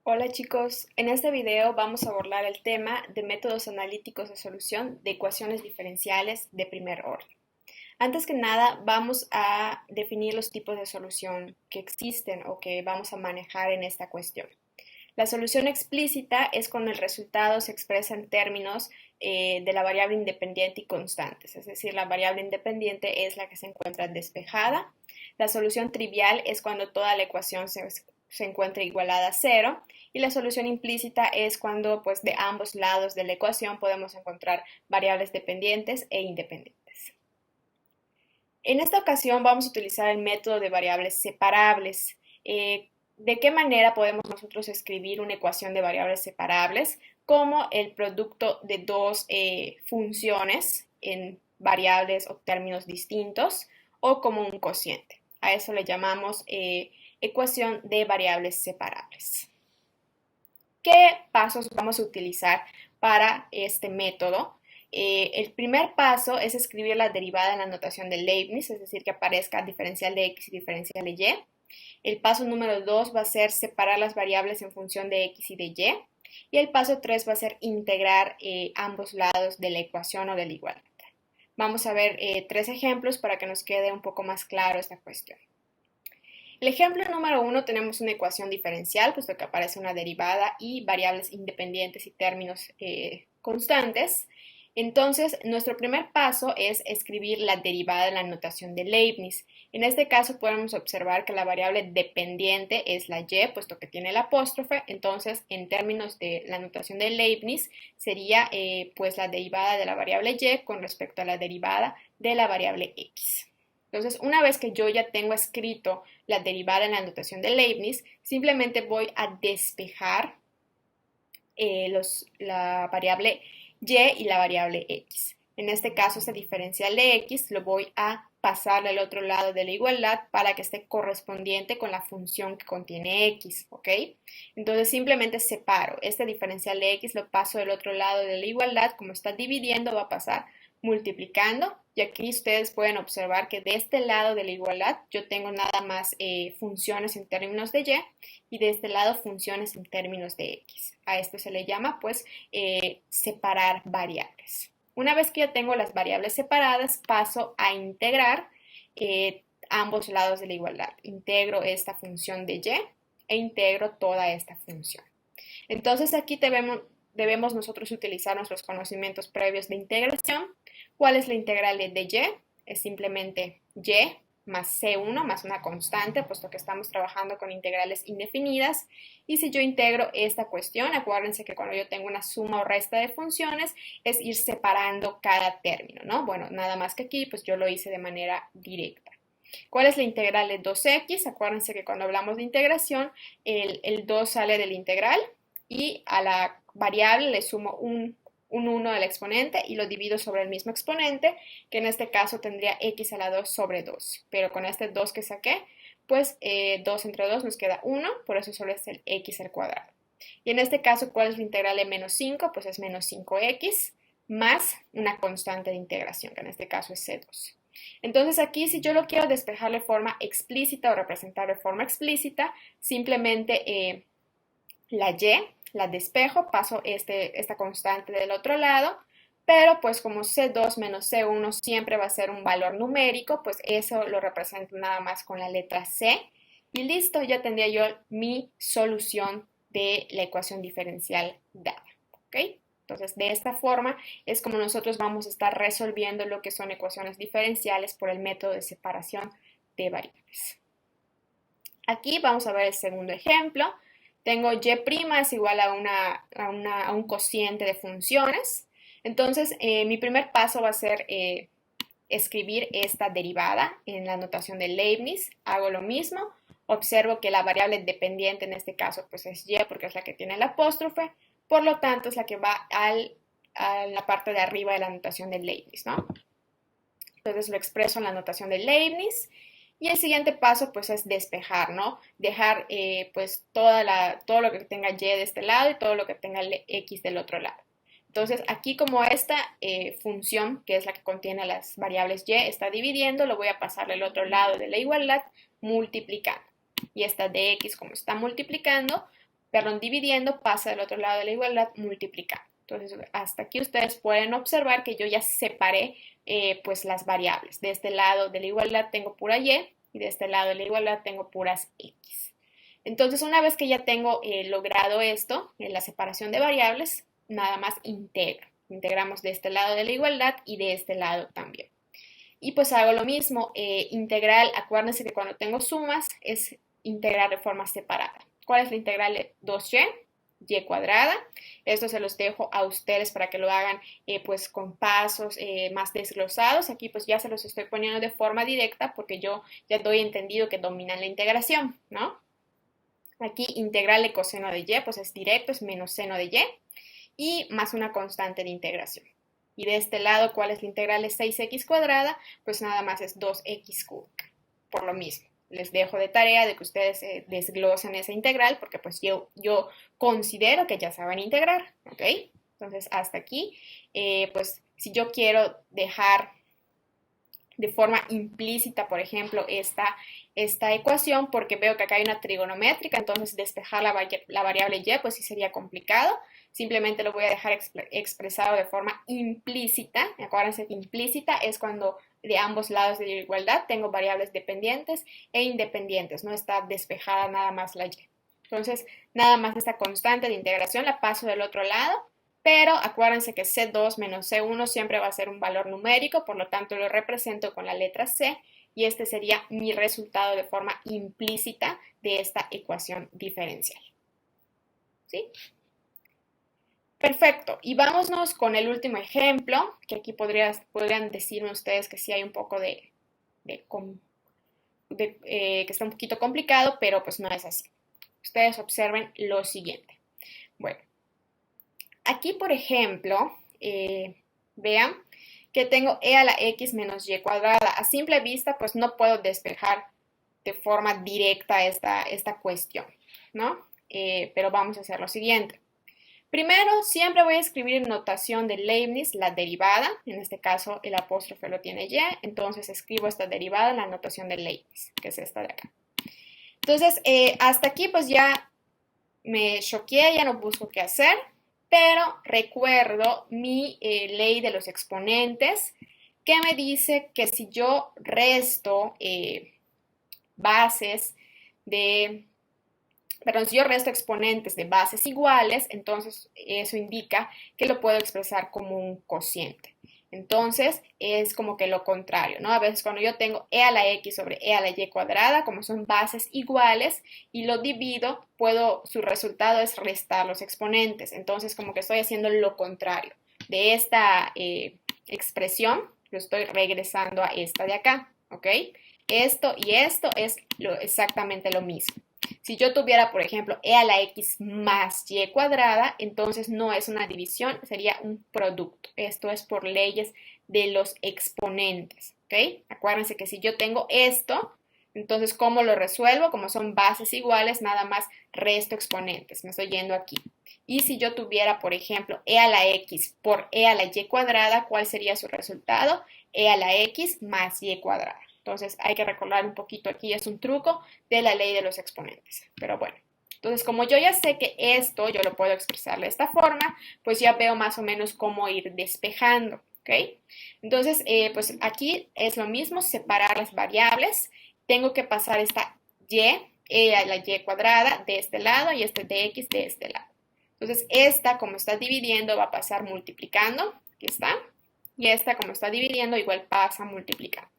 Hola chicos, en este video vamos a abordar el tema de métodos analíticos de solución de ecuaciones diferenciales de primer orden. Antes que nada, vamos a definir los tipos de solución que existen o que vamos a manejar en esta cuestión. La solución explícita es cuando el resultado se expresa en términos de la variable independiente y constantes, es decir, la variable independiente es la que se encuentra despejada. La solución trivial es cuando toda la ecuación se encuentra igualada a cero y la solución implícita es cuando pues, de ambos lados de la ecuación podemos encontrar variables dependientes e independientes. En esta ocasión vamos a utilizar el método de variables separables. ¿De qué manera podemos nosotros escribir una ecuación de variables separables? Como el producto de dos funciones en variables o términos distintos o como un cociente. A eso le llamamos ecuación de variables separables. ¿Qué pasos vamos a utilizar para este método? El primer paso es escribir la derivada en la notación de Leibniz, es decir, que aparezca diferencial de x y diferencial de y. El paso número 2 va a ser separar las variables en función de x y de y. Y el paso 3 va a ser integrar ambos lados de la ecuación o de la igualdad. Vamos a ver 3 ejemplos para que nos quede un poco más claro esta cuestión. El ejemplo número 1 tenemos una ecuación diferencial, puesto que aparece una derivada y variables independientes y términos constantes. Entonces, nuestro primer paso es escribir la derivada en la notación de Leibniz. En este caso podemos observar que la variable dependiente es la y, puesto que tiene el apóstrofe. Entonces, en términos de la notación de Leibniz, sería pues la derivada de la variable y con respecto a la derivada de la variable x. Entonces, una vez que yo ya tengo escrito la derivada en la notación de Leibniz, simplemente voy a despejar la variable y la variable x. En este caso, este diferencial de x lo voy a pasar al otro lado de la igualdad para que esté correspondiente con la función que contiene x, ¿ok? Entonces simplemente separo este diferencial de x, lo paso del otro lado de la igualdad, como está dividiendo va a pasar multiplicando, y aquí ustedes pueden observar que de este lado de la igualdad yo tengo nada más funciones en términos de y de este lado funciones en términos de x. A esto se le llama pues separar variables. Una vez que ya tengo las variables separadas, paso a integrar ambos lados de la igualdad. Integro esta función de y e integro toda esta función. Entonces aquí debemos nosotros utilizar nuestros conocimientos previos de integración. ¿Cuál es la integral de y? Es simplemente y más c1 más una constante, puesto que estamos trabajando con integrales indefinidas. Y si yo integro esta cuestión, acuérdense que cuando yo tengo una suma o resta de funciones, es ir separando cada término, ¿no? Bueno, nada más que aquí, pues yo lo hice de manera directa. ¿Cuál es la integral de 2x? Acuérdense que cuando hablamos de integración, el 2 sale de la integral y a la variable le sumo un 1 al exponente y lo divido sobre el mismo exponente, que en este caso tendría x a la 2 sobre 2. Pero con este 2 que saqué, pues 2 entre 2 nos queda 1, por eso solo es el x al cuadrado. Y en este caso, ¿cuál es la integral de menos 5? Pues es menos 5x más una constante de integración, que en este caso es c2. Entonces aquí, si yo lo quiero despejar de forma explícita o representar de forma explícita, simplemente la y la despejo, paso esta constante del otro lado, pero pues como C2 menos C1 siempre va a ser un valor numérico, pues eso lo represento nada más con la letra C y listo, ya tendría yo mi solución de la ecuación diferencial dada, ¿ok? Entonces, de esta forma es como nosotros vamos a estar resolviendo lo que son ecuaciones diferenciales por el método de separación de variables. Aquí vamos a ver el segundo ejemplo. Tengo y' es igual a un cociente de funciones. Entonces, mi primer paso va a ser escribir esta derivada en la notación de Leibniz. Hago lo mismo. Observo que la variable dependiente en este caso pues es y porque es la que tiene el apóstrofe. Por lo tanto, es la que va a la parte de arriba de la notación de Leibniz, ¿no? Entonces lo expreso en la notación de Leibniz. Y el siguiente paso pues es despejar, ¿no? Dejar pues todo lo que tenga y de este lado y todo lo que tenga x del otro lado. Entonces aquí como esta función, que es la que contiene las variables y, está dividiendo, lo voy a pasar al otro lado de la igualdad multiplicando. Y esta de x como está multiplicando, perdón, dividiendo, pasa del otro lado de la igualdad multiplicando. Entonces, hasta aquí ustedes pueden observar que yo ya separé pues las variables. De este lado de la igualdad tengo pura y de este lado de la igualdad tengo puras x. Entonces, una vez que ya tengo logrado esto, la separación de variables, nada más integro. Integramos de este lado de la igualdad y de este lado también. Y pues hago lo mismo, integral, acuérdense que cuando tengo sumas es integrar de forma separada. ¿Cuál es la integral de 2y? Y cuadrada. Esto se los dejo a ustedes para que lo hagan pues con pasos más desglosados. Aquí pues ya se los estoy poniendo de forma directa porque yo ya doy entendido que dominan la integración, ¿no? Aquí integral de coseno de y pues es directo, es menos seno de y más una constante de integración. Y de este lado, ¿cuál es la integral de 6x cuadrada? Pues nada más es 2x cúbica. Por lo mismo, les dejo de tarea de que ustedes desglosen esa integral porque pues yo considero que ya saben integrar, ¿ok? Entonces, hasta aquí, pues si yo quiero dejar de forma implícita, por ejemplo, esta ecuación, porque veo que acá hay una trigonométrica, entonces despejar la variable y, pues sí sería complicado. Simplemente lo voy a dejar expresado de forma implícita. Acuérdense que implícita es cuando de ambos lados de la igualdad tengo variables dependientes e independientes, no está despejada nada más la y. Entonces, nada más esta constante de integración la paso del otro lado, pero acuérdense que C2 menos C1 siempre va a ser un valor numérico, por lo tanto lo represento con la letra C y este sería mi resultado de forma implícita de esta ecuación diferencial. ¿Sí? Perfecto, y vámonos con el último ejemplo, que aquí podrían decirme ustedes que sí hay un poco que está un poquito complicado, pero pues no es así. Ustedes observen lo siguiente. Bueno, aquí por ejemplo, vean que tengo e a la x menos y cuadrada. A simple vista, pues no puedo despejar de forma directa esta cuestión, ¿no? Pero vamos a hacer lo siguiente. Primero, siempre voy a escribir en notación de Leibniz la derivada, en este caso el apóstrofe lo tiene y, entonces escribo esta derivada en la notación de Leibniz, que es esta de acá. Entonces, hasta aquí pues ya me choqué, ya no busco qué hacer, pero recuerdo mi ley de los exponentes, que me dice que si yo resto si yo resto exponentes de bases iguales, entonces eso indica que lo puedo expresar como un cociente. Entonces es como que lo contrario, ¿no? A veces cuando yo tengo e a la x sobre e a la y cuadrada, como son bases iguales y lo divido, su resultado es restar los exponentes. Entonces como que estoy haciendo lo contrario de esta expresión, lo estoy regresando a esta de acá, ¿ok? Esto y esto es exactamente lo mismo. Si yo tuviera, por ejemplo, e a la x más y cuadrada, entonces no es una división, sería un producto. Esto es por leyes de los exponentes, ¿ok? Acuérdense que si yo tengo esto, entonces, ¿cómo lo resuelvo? Como son bases iguales, nada más resto exponentes. Me estoy yendo aquí. Y si yo tuviera, por ejemplo, e a la x por e a la y cuadrada, ¿cuál sería su resultado? E a la x más y cuadrada. Entonces hay que recordar un poquito aquí, es un truco de la ley de los exponentes. Pero bueno, entonces como yo ya sé que esto yo lo puedo expresar de esta forma, pues ya veo más o menos cómo ir despejando, ¿ok? Entonces, pues aquí es lo mismo, separar las variables. Tengo que pasar esta y, a la y cuadrada de este lado y este de x de este lado. Entonces, esta como está dividiendo va a pasar multiplicando, aquí está, y esta como está dividiendo igual pasa multiplicando.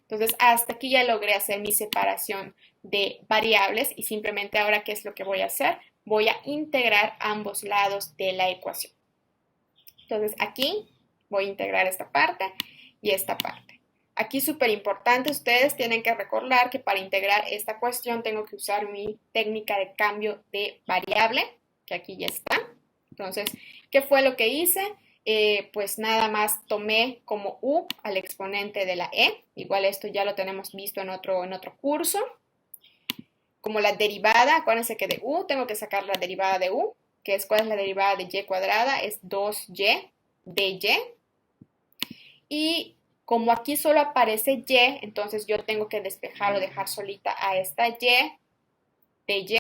Entonces, hasta aquí ya logré hacer mi separación de variables y simplemente ahora, ¿qué es lo que voy a hacer? Voy a integrar ambos lados de la ecuación. Entonces, aquí voy a integrar esta parte y esta parte. Aquí súper importante, ustedes tienen que recordar que para integrar esta cuestión tengo que usar mi técnica de cambio de variable, que aquí ya está. Entonces, ¿qué fue lo que hice? Pues nada más tomé como u al exponente de la e, igual esto ya lo tenemos visto en otro curso, como la derivada, acuérdense que de u tengo que sacar la derivada de u, que es cuál es la derivada de y cuadrada, es 2y de y, y como aquí solo aparece y, entonces yo tengo que despejar o dejar solita a esta y de y,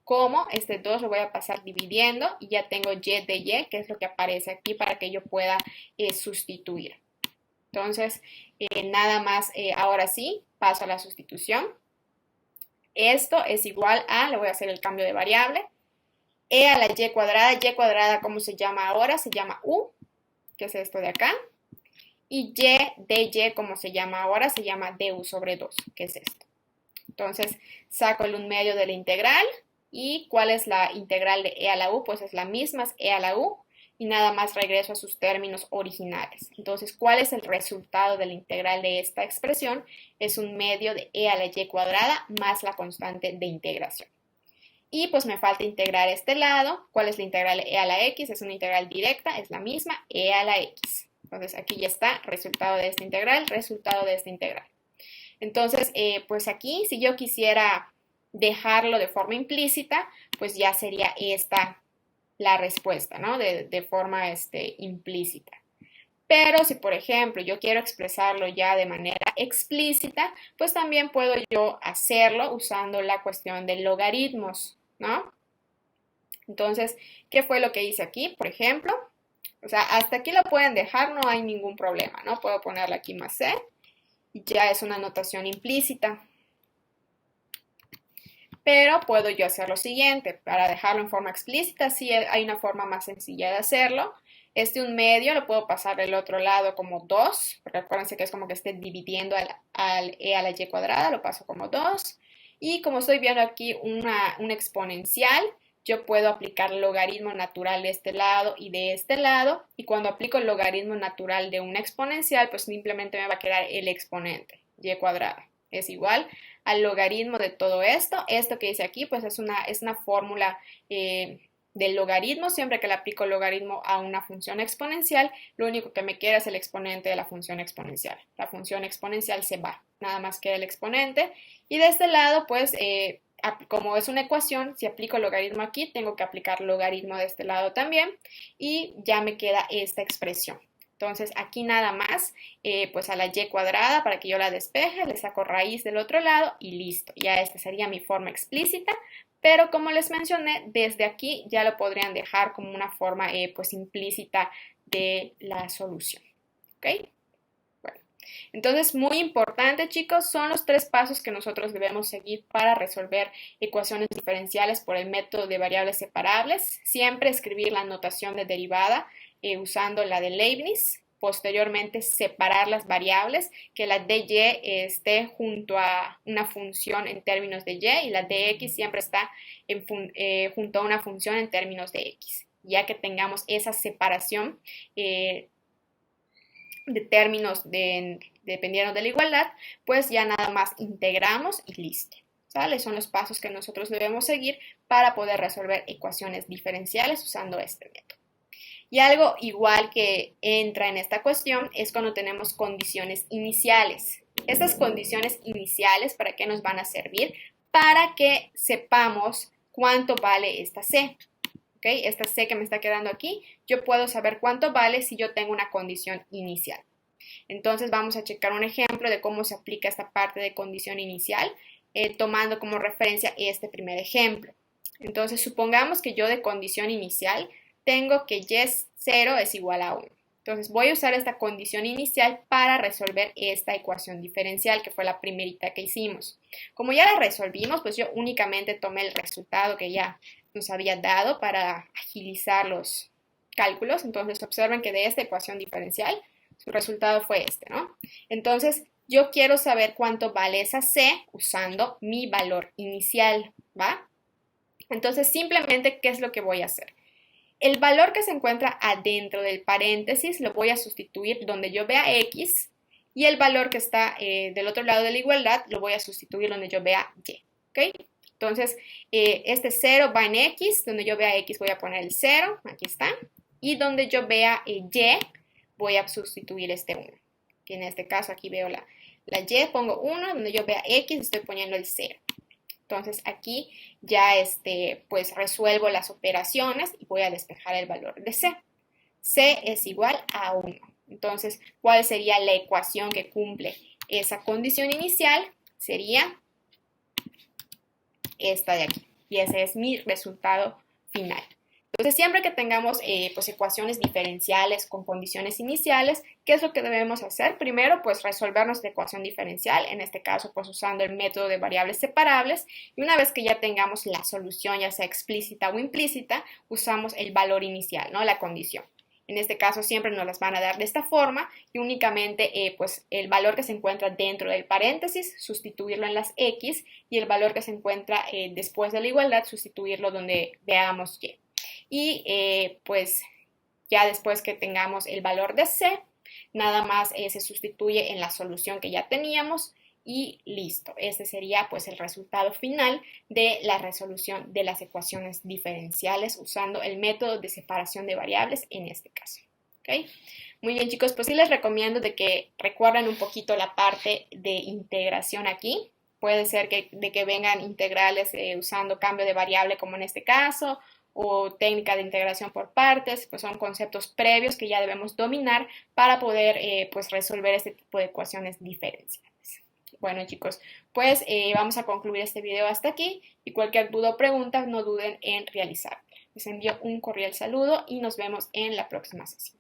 ¿Cómo? Este 2 lo voy a pasar dividiendo y ya tengo y de y, que es lo que aparece aquí para que yo pueda sustituir. Entonces, nada más, ahora sí, paso a la sustitución. Esto es igual a, le voy a hacer el cambio de variable, e a la y cuadrada, ¿cómo se llama ahora? Se llama u, que es esto de acá, y de y, ¿cómo se llama ahora? Se llama du sobre 2, que es esto. Entonces, saco el 1/2 de la integral, ¿y cuál es la integral de e a la u? Pues es la misma, es e a la u, y nada más regreso a sus términos originales. Entonces, ¿cuál es el resultado de la integral de esta expresión? Es 1/2 de e a la y cuadrada más la constante de integración. Y pues me falta integrar este lado. ¿Cuál es la integral de e a la x? Es una integral directa, es la misma, e a la x. Entonces, aquí ya está, resultado de esta integral, resultado de esta integral. Entonces, pues aquí, si yo quisiera dejarlo de forma implícita, pues ya sería esta la respuesta, ¿no? De forma implícita. Pero si, por ejemplo, yo quiero expresarlo ya de manera explícita, pues también puedo yo hacerlo usando la cuestión de logaritmos, ¿no? Entonces, ¿qué fue lo que hice aquí, por ejemplo? O sea, hasta aquí lo pueden dejar, no hay ningún problema, ¿no? Puedo ponerle aquí más c y ya es una notación implícita. Pero puedo yo hacer lo siguiente, para dejarlo en forma explícita, sí hay una forma más sencilla de hacerlo. Este 1/2 lo puedo pasar del otro lado como 2, porque acuérdense que es como que esté dividiendo al e a la y cuadrada, lo paso como 2. Y como estoy viendo aquí una exponencial, yo puedo aplicar logaritmo natural de este lado y de este lado. Y cuando aplico el logaritmo natural de una exponencial, pues simplemente me va a quedar el exponente, y cuadrada. Es igual al logaritmo de todo esto. Esto que dice aquí, pues es una fórmula del logaritmo. Siempre que le aplico logaritmo a una función exponencial, lo único que me queda es el exponente de la función exponencial. La función exponencial se va, nada más queda el exponente. Y de este lado, pues, como es una ecuación, si aplico logaritmo aquí, tengo que aplicar logaritmo de este lado también. Y ya me queda esta expresión. Entonces aquí nada más, pues a la y cuadrada para que yo la despeje, le saco raíz del otro lado y listo. Ya esta sería mi forma explícita, pero como les mencioné, desde aquí ya lo podrían dejar como una forma pues implícita de la solución. ¿Ok? Bueno, entonces muy importante, chicos, son los 3 pasos que nosotros debemos seguir para resolver ecuaciones diferenciales por el método de variables separables. Siempre escribir la notación de derivada usando la de Leibniz, posteriormente separar las variables, que la dy esté junto a una función en términos de y la dx siempre está junto a una función en términos de x, ya que tengamos esa separación de términos dependiendo de la igualdad, pues ya nada más integramos y listo. ¿Sale? Son los pasos que nosotros debemos seguir para poder resolver ecuaciones diferenciales usando este método. Y algo igual que entra en esta cuestión es cuando tenemos condiciones iniciales. Estas condiciones iniciales, ¿para qué nos van a servir? Para que sepamos cuánto vale esta C. ¿Okay? Esta C que me está quedando aquí, yo puedo saber cuánto vale si yo tengo una condición inicial. Entonces vamos a checar un ejemplo de cómo se aplica esta parte de condición inicial, tomando como referencia este primer ejemplo. Entonces supongamos que yo de condición inicial tengo que y0 es igual a 1. Entonces voy a usar esta condición inicial para resolver esta ecuación diferencial, que fue la primerita que hicimos. Como ya la resolvimos, pues yo únicamente tomé el resultado que ya nos había dado para agilizar los cálculos. Entonces observen que de esta ecuación diferencial, su resultado fue este, ¿no? Entonces yo quiero saber cuánto vale esa C usando mi valor inicial, ¿va? Entonces simplemente, ¿qué es lo que voy a hacer? El valor que se encuentra adentro del paréntesis lo voy a sustituir donde yo vea x, y el valor que está del otro lado de la igualdad lo voy a sustituir donde yo vea y. ¿Okay? Entonces, este 0 va en x, donde yo vea x voy a poner el 0, aquí está, y donde yo vea y voy a sustituir este 1. Que en este caso aquí veo la y, pongo 1, donde yo vea x estoy poniendo el 0. Entonces aquí ya pues resuelvo las operaciones y voy a despejar el valor de C. C es igual a 1. Entonces, ¿cuál sería la ecuación que cumple esa condición inicial? Sería esta de aquí. y ese es mi resultado final. Entonces, siempre que tengamos pues ecuaciones diferenciales con condiciones iniciales, ¿qué es lo que debemos hacer? Primero, pues resolver nuestra ecuación diferencial, en este caso, pues usando el método de variables separables, y una vez que ya tengamos la solución, ya sea explícita o implícita, usamos el valor inicial, ¿no? La condición. En este caso siempre nos las van a dar de esta forma y únicamente pues el valor que se encuentra dentro del paréntesis, sustituirlo en las X y el valor que se encuentra después de la igualdad, sustituirlo donde veamos Y. Y pues ya después que tengamos el valor de C, nada más se sustituye en la solución que ya teníamos y listo. Este sería pues el resultado final de la resolución de las ecuaciones diferenciales usando el método de separación de variables en este caso. ¿Okay? Muy bien, chicos, pues sí les recomiendo de que recuerden un poquito la parte de integración aquí. Puede ser de que vengan integrales usando cambio de variable como en este caso, o técnica de integración por partes, pues son conceptos previos que ya debemos dominar para poder pues resolver este tipo de ecuaciones diferenciales. Bueno, chicos, pues vamos a concluir este video hasta aquí y cualquier duda o pregunta no duden en realizarla. Les envío un cordial saludo y nos vemos en la próxima sesión.